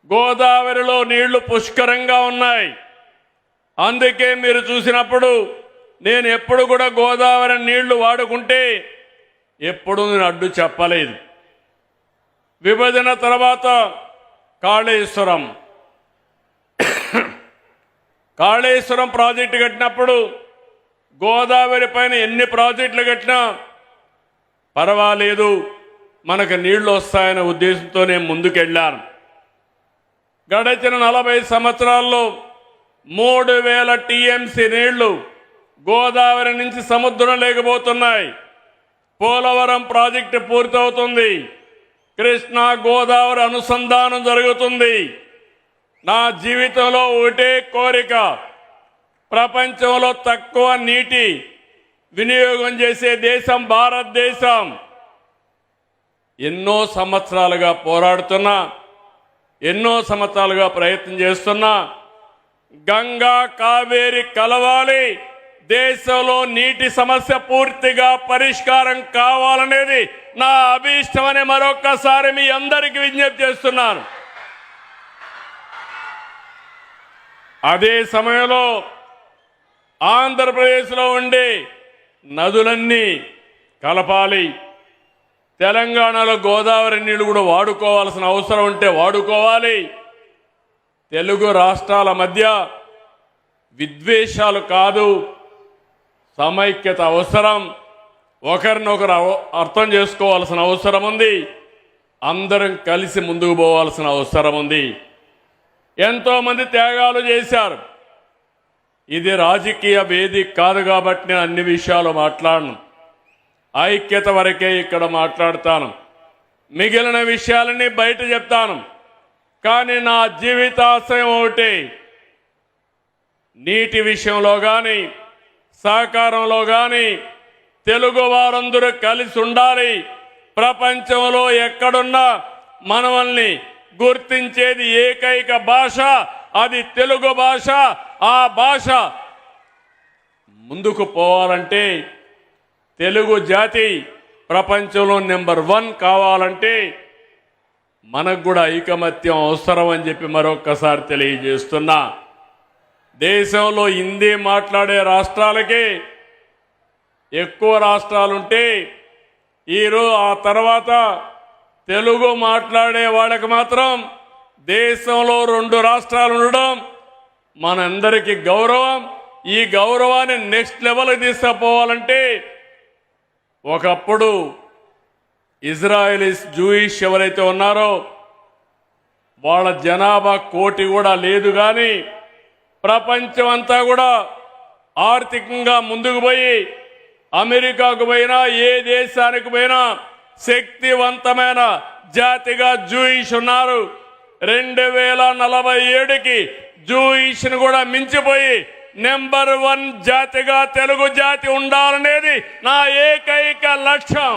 గోదావరిలో నీళ్లు పుష్కరంగా ఉన్నాయి. అందుకే మీరు చూసినప్పుడు నేను ఎప్పుడు కూడా గోదావరి నీళ్లు వాడుకుంటే ఎప్పుడు నేను అడ్డు చెప్పలేదు. విభజన తర్వాత కాళేశ్వరం ప్రాజెక్టు కట్టినప్పుడు గోదావరి పైన ఎన్ని ప్రాజెక్టులు కట్టినా పర్వాలేదు, మనకు నీళ్లు వస్తాయనే ఉద్దేశంతో నేను ముందుకెళ్ళాను. గడిచిన 40 సంవత్సరాల్లో 3000 టీఎంసీ నీళ్లు గోదావరి నుంచి సముద్రం లేకపోతున్నాయి. పోలవరం ప్రాజెక్టు పూర్తవుతుంది. కృష్ణా గోదావరి అనుసంధానం జరుగుతుంది. నా జీవితంలో ఒకటే కోరిక, ప్రపంచంలో తక్కువ నీటి వినియోగం చేసే దేశం భారతదేశం. ఎన్నో సంవత్సరాలుగా పోరాడుతున్నా, ఎన్నో సంవత్సరాలుగా ప్రయత్నం చేస్తున్నా, గంగా కావేరి కలవాలి, దేశంలో నీటి సమస్య పూర్తిగా పరిష్కారం కావాలనేది నా అభీష్టమని మరొక్కసారి మీ అందరికీ విజ్ఞప్తి చేస్తున్నాను. అదే సమయంలో ఆంధ్రప్రదేశ్లో ఉండే నదులన్నీ కలపాలి. తెలంగాణలో గోదావరి నీళ్లు కూడా వాడుకోవాల్సిన అవసరం ఉంటే వాడుకోవాలి. తెలుగు రాష్ట్రాల మధ్య విద్వేషాలు కాదు, సమైక్యత అవసరం. ఒకరినొకరు అర్థం చేసుకోవాల్సిన అవసరం ఉంది. అందరం కలిసి ముందుకు పోవాల్సిన అవసరం ఉంది. ఎంతోమంది త్యాగాలు చేశారు. ఇది రాజకీయ వేదిక కాదు కాబట్టి నేను అన్ని విషయాలు మాట్లాడను. ఐక్యత వరకే ఇక్కడ మాట్లాడతాను. మిగిలిన విషయాలన్నీ బయట చెప్తాను. కానీ నా జీవితాశయం ఒకటి, నీటి విషయంలో కానీ సహకారంలో కానీ తెలుగు వారందరూ కలిసి ఉండాలి. ప్రపంచంలో ఎక్కడున్నా మనల్ని గుర్తించేది ఏకైక భాష, అది తెలుగు భాష. ఆ భాష ముందుకు పోవాలంటే, తెలుగు జాతి ప్రపంచంలో నెంబర్ 1 కావాలంటే మనకు కూడా ఐకమత్యం అవసరం అని చెప్పి మరొక్కసారి తెలియజేస్తున్నా. దేశంలో హిందీ మాట్లాడే రాష్ట్రాలకి ఎక్కువ రాష్ట్రాలుంటే ఆ తర్వాత తెలుగు మాట్లాడే వాళ్ళకి మాత్రం దేశంలో 2 రాష్ట్రాలు ఉండడం మనందరికీ గౌరవం. ఈ గౌరవాన్ని నెక్స్ట్ లెవెల్కి తీసుకుపోవాలంటే, ఒకప్పుడు ఇజ్రాయెలీస్ జూయిష్ ఎవరైతే ఉన్నారో వాళ్ళ జనాభా 1 కోటి కూడా లేదు. కానీ ప్రపంచం అంతా కూడా ఆర్థికంగా ముందుకు పోయి అమెరికాకు పోయినా ఏ దేశానికి పోయినా శక్తివంతమైన జాతిగా జూయిష్ ఉన్నారు. 2047కి జూయిష్ను కూడా మించిపోయి నెంబర్ 1 జాతిగా తెలుగు జాతి ఉండాలనేది నా ఏకైక లక్ష్యం.